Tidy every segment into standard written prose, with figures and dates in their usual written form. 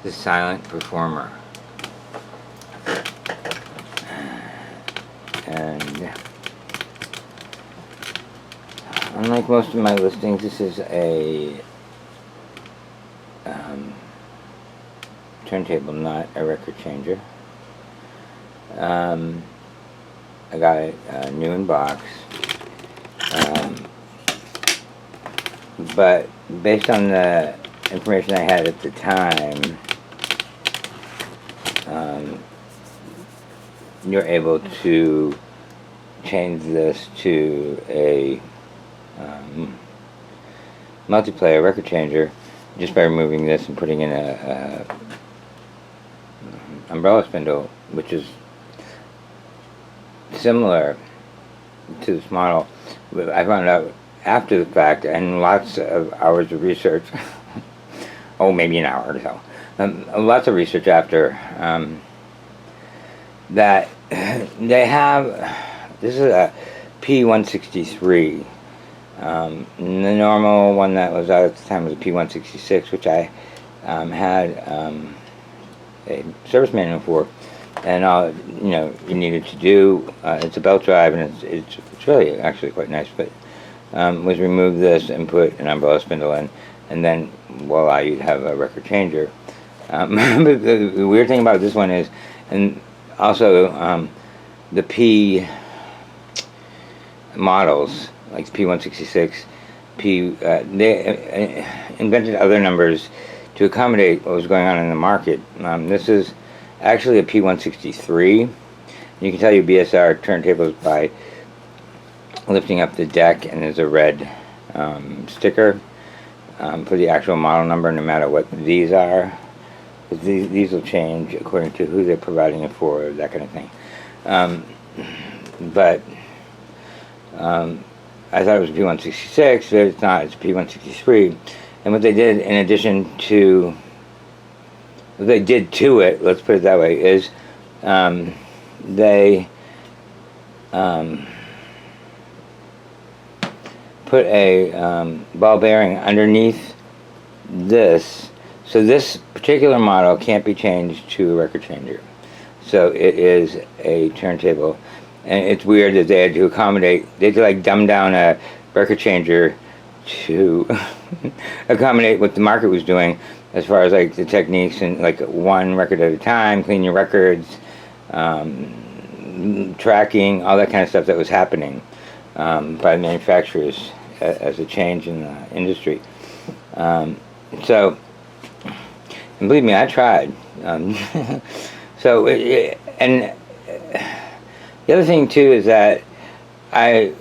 The Silent Performer. And unlike most of my listings, this is a turntable, not a record changer. I got it new in box, but based on the information I had at the time, you're able to change this to a multiplayer record changer just by removing this and putting in a umbrella spindle, which is similar to this model. I found out after the fact, and lots of hours of research. Oh, maybe an hour or so. Lots of research after that they have. This is a P163. The normal one that was out at the time was a P166, which I had a service manual for, and all you needed to do. It's a belt drive, and it's really actually quite nice. But was remove this and put an umbrella spindle in, and then voila, you'd have a record changer. But the weird thing about this one is, and also the P models, like P166, they invented other numbers to accommodate what was going on in the market. This is actually a P163. You can tell your BSR turntables by lifting up the deck, and there's a red sticker for the actual model number, no matter what these are. These will change according to who they're providing it for, that kind of thing. But I thought it was a P166, but it's not. It's a P163. And what they did, in addition to what they did to it, let's put it that way, is they put a ball bearing underneath this. So this particular model can't be changed to a record changer. So it is a turntable. And it's weird that they had to accommodate, they had to like dumb down a record changer to accommodate what the market was doing as far as like the techniques and like one record at a time, clean your records, tracking, all that kind of stuff that was happening by manufacturers as a change in the industry. So, and believe me, I tried. So, and the other thing too is that I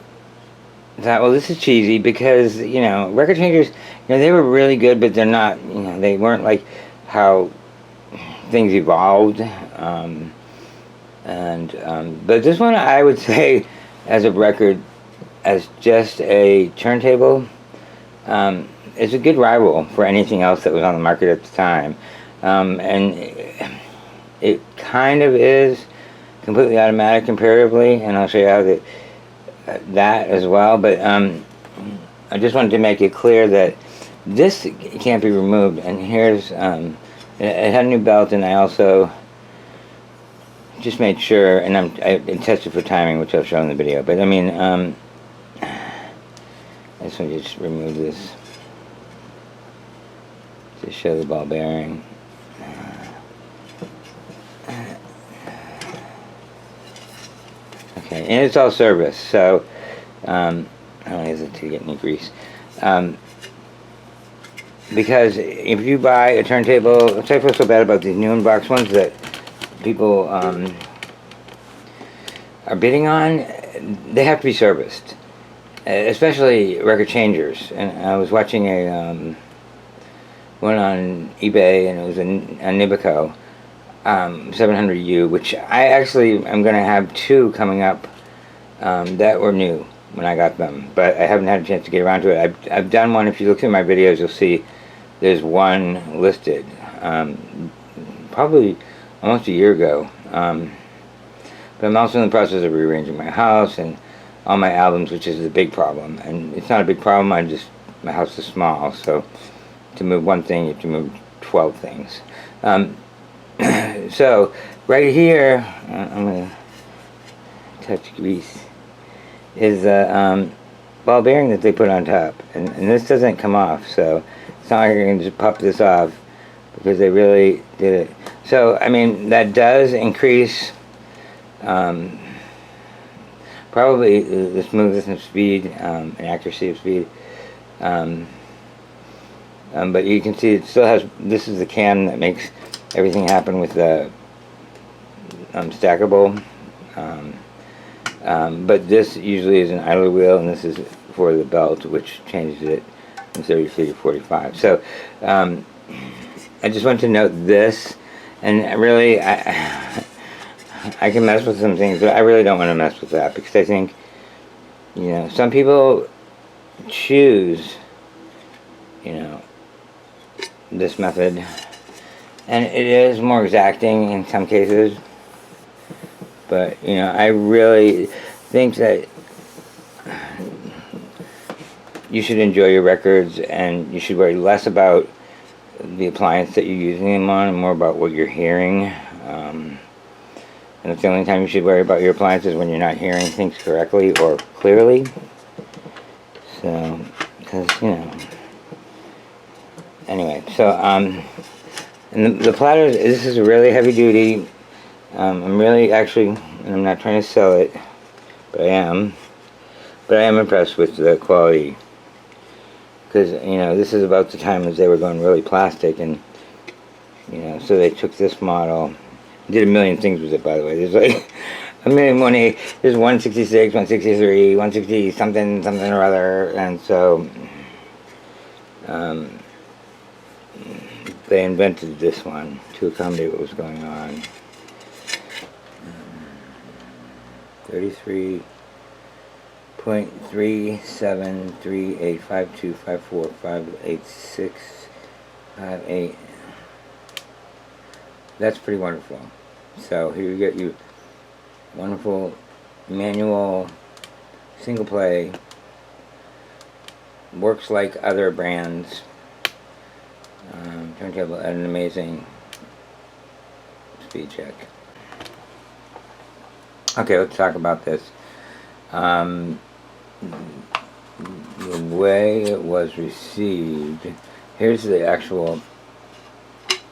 thought, well, this is cheesy because record changers, they were really good, but they're not. They weren't like how things evolved. But this one, I would say, as a record, as just a turntable, is a good rival for anything else that was on the market at the time, and it kind of is completely automatic comparatively, and I'll show you how that as well. But I just wanted to make it clear that this can't be removed. And here's it had a new belt, and I also just made sure, and I tested for timing, which I'll show in the video. But I mean, I just want to just remove this to show the ball bearing. Okay, and it's all service, so I don't hesitate to get any grease. Because if you buy a turntable, which I feel so bad about these new in-box ones that people are bidding on, they have to be serviced, especially record changers. And I was watching a one on eBay, and it was a Nibico 700U, which I actually am going to have two coming up that were new when I got them, but I haven't had a chance to get around to it. I've done one. If you look through my videos, you'll see there's one listed probably almost a year ago. But I'm also in the process of rearranging my house and all my albums, which is a big problem. And it's not a big problem, my house is small, so to move one thing, you have to move 12 things. So right here, I'm going to touch grease, is the ball bearing that they put on top. And this doesn't come off, so it's not like you can just pop this off, because they really did it. So, I mean, that does increase probably the smoothness of speed and accuracy of speed. But you can see it still has, this is the cam that makes everything happen with the stackable. But this usually is an idler wheel, and this is for the belt, which changes it from 33 to 45. So I just want to note this, and really I can mess with some things, but I really don't want to mess with that, because I think, you know, some people choose, you know, this method, and it is more exacting in some cases, but, you know, I really think that you should enjoy your records, and you should worry less about the appliance that you're using them on and more about what you're hearing. And it's the only time you should worry about your appliances, when you're not hearing things correctly or clearly. So, because, you know. Anyway, so, and the Platter, this is really heavy duty. I'm really, actually, and I'm not trying to sell it, but I am impressed with the quality. Because, you know, this is about the time as they were going really plastic, and, you know, so they took this model, did a million things with it, by the way. There's like a million, there's 166, 163, 160 something or other, and so they invented this one to accommodate what was going on. 33.3738525458 That's pretty wonderful. So here you get you wonderful manual single play, works like other brands, turntable at an amazing speed check. Okay, let's talk about this. The way it was received, here's the actual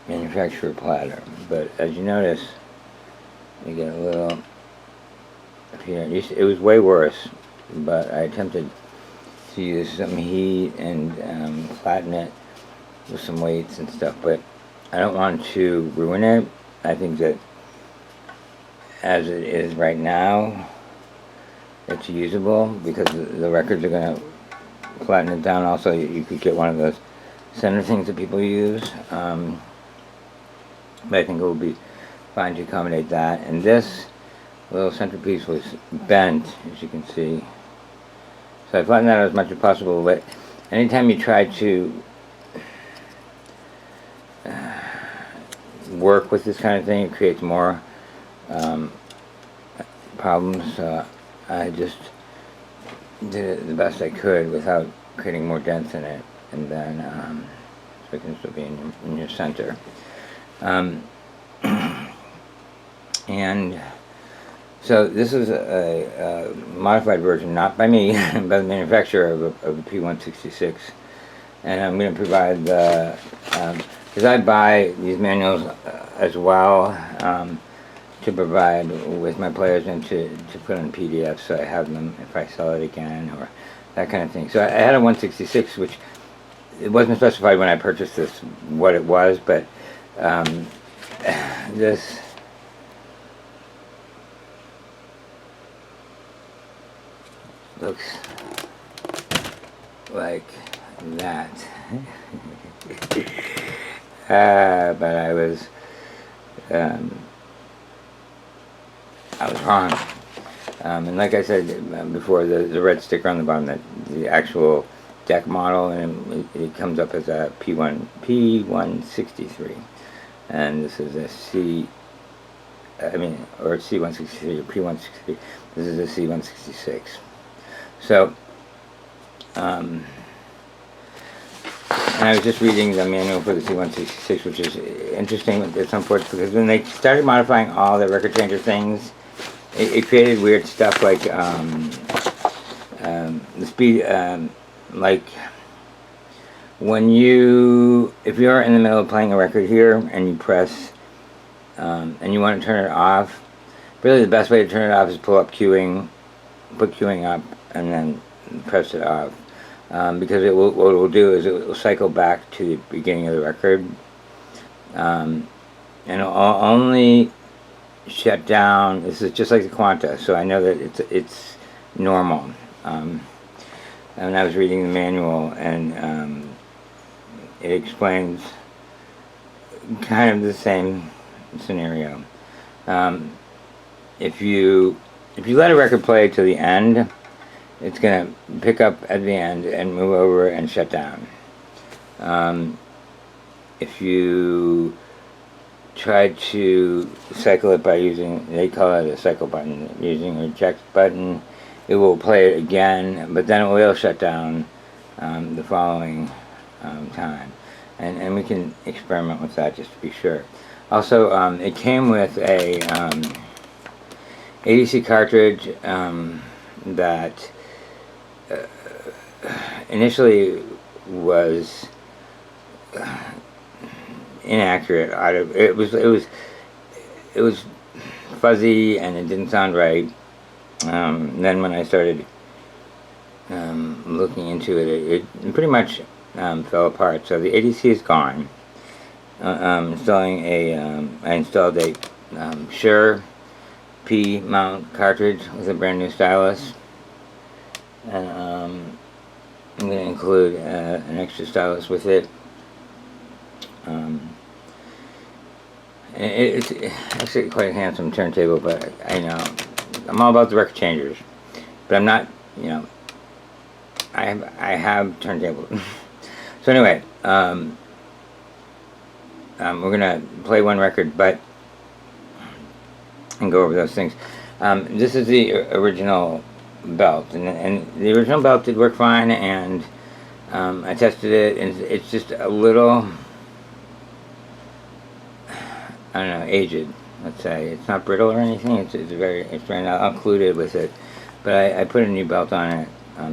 manufacturer Platter, but as you notice, you get a little up here. It was way worse, but I attempted to use some heat and flatten it with some weights and stuff, but I don't want to ruin it. I think that as it is right now, it's usable, because the records are going to flatten it down. Also, you could get one of those center things that people use, but I think it will be fine to accommodate that. And this little centerpiece was bent, as you can see, so I flattened that out as much as possible. But anytime you try to work with this kind of thing, it creates more problems. I just did it the best I could without creating more dents in it, and then so it can still be in your center. And so this is a modified version, not by me, by the manufacturer of a P166, and I'm going to provide the, because I buy these manuals as well, to provide with my players and to put on PDFs, so I have them if I sell it again or that kind of thing. So I had a 166, which it wasn't specified when I purchased this what it was, but this looks like that. But I was wrong. And like I said before, the red sticker on the bottom, that the actual deck model, and it comes up as a P163, and this is a or C163 or P163. This is a C166. So And I was just reading the manual for the P163, which is interesting at some points, because when they started modifying all the record changer things, it created weird stuff like the speed, like when if you're in the middle of playing a record here and you press, and you want to turn it off, really the best way to turn it off is pull up queuing, put queuing up, and then press it off. Because what it will do is it will cycle back to the beginning of the record, and it'll only shut down. This is just like the Quanta, so I know that it's normal. And I was reading the manual, and it explains kind of the same scenario. If you let a record play to the end, it's going to pick up at the end and move over and shut down. If you try to cycle it by using, they call it a cycle button, using a reject button, it will play it again, but then it will shut down the following time. And we can experiment with that just to be sure. Also, it came with a ADC cartridge that initially was inaccurate. It was fuzzy and it didn't sound right. Then when I started looking into it, it pretty much fell apart. So the ADC is gone. I installed a Shure P mount cartridge with a brand new stylus, and I'm going to include an extra stylus with it. It's actually quite a handsome turntable, but I know I'm all about the record changers, but I'm not, I have turntables. So anyway, we're gonna play one record, and go over those things. This is the original belt, and the original belt did work fine, and I tested it, and it's just a little, I don't know, aged, let's say. It's not brittle or anything. It's very I'll include it with it, but I put a new belt on it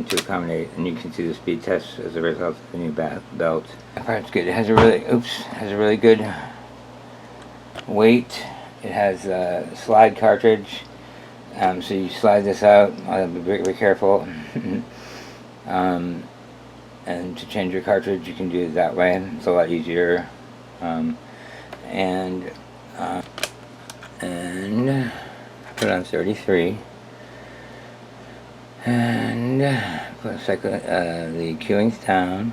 to accommodate, and you can see the speed test as a result of the new belt. That part's good. It has a really good weight. It has a slide cartridge, so you slide this out. I'll be very careful. And to change your cartridge, you can do it that way. It's a lot easier. And put on 33, and put the queuing's down.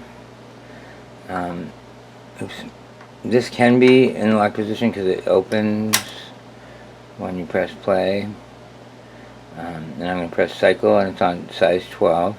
This can be in the lock position because it opens when you press play. And I'm going to press cycle, and it's on size 12.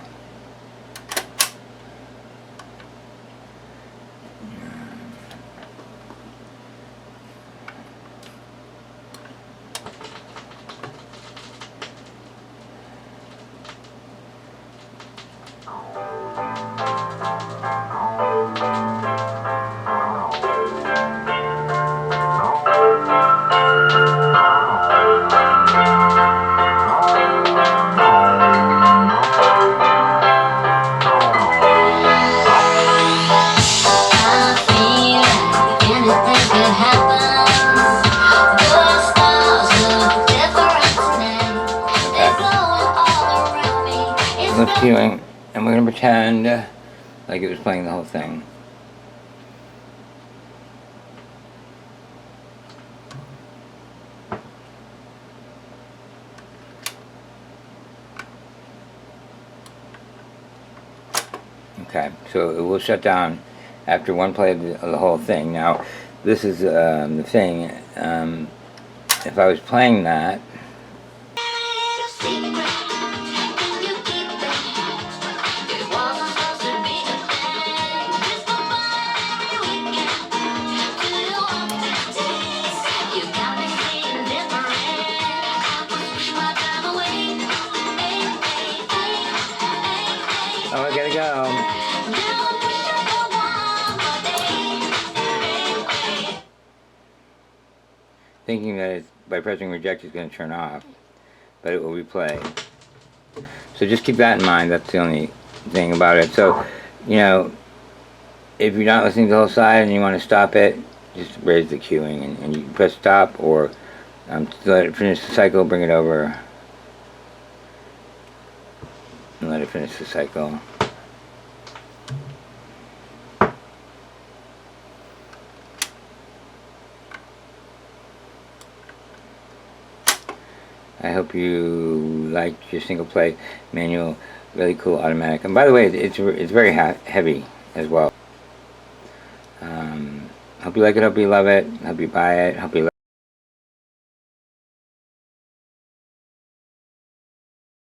Queuing, and we're going to pretend like it was playing the whole thing. Okay, so it will shut down after one play of the whole thing. Now, this is the thing. If I was playing that, oh, I gotta go. thinking that by pressing reject it's going to turn off, but it will replay. So just keep that in mind. That's the only thing about it. So, you know, if you're not listening to the whole side and you want to stop it, just raise the queuing and you can press stop, or let it finish the cycle, bring it over, and let it finish the cycle. I hope you liked your single play manual. Really cool automatic. And by the way, it's very heavy as well. Hope you like it. Hope you love it. Hope you buy it. Hope you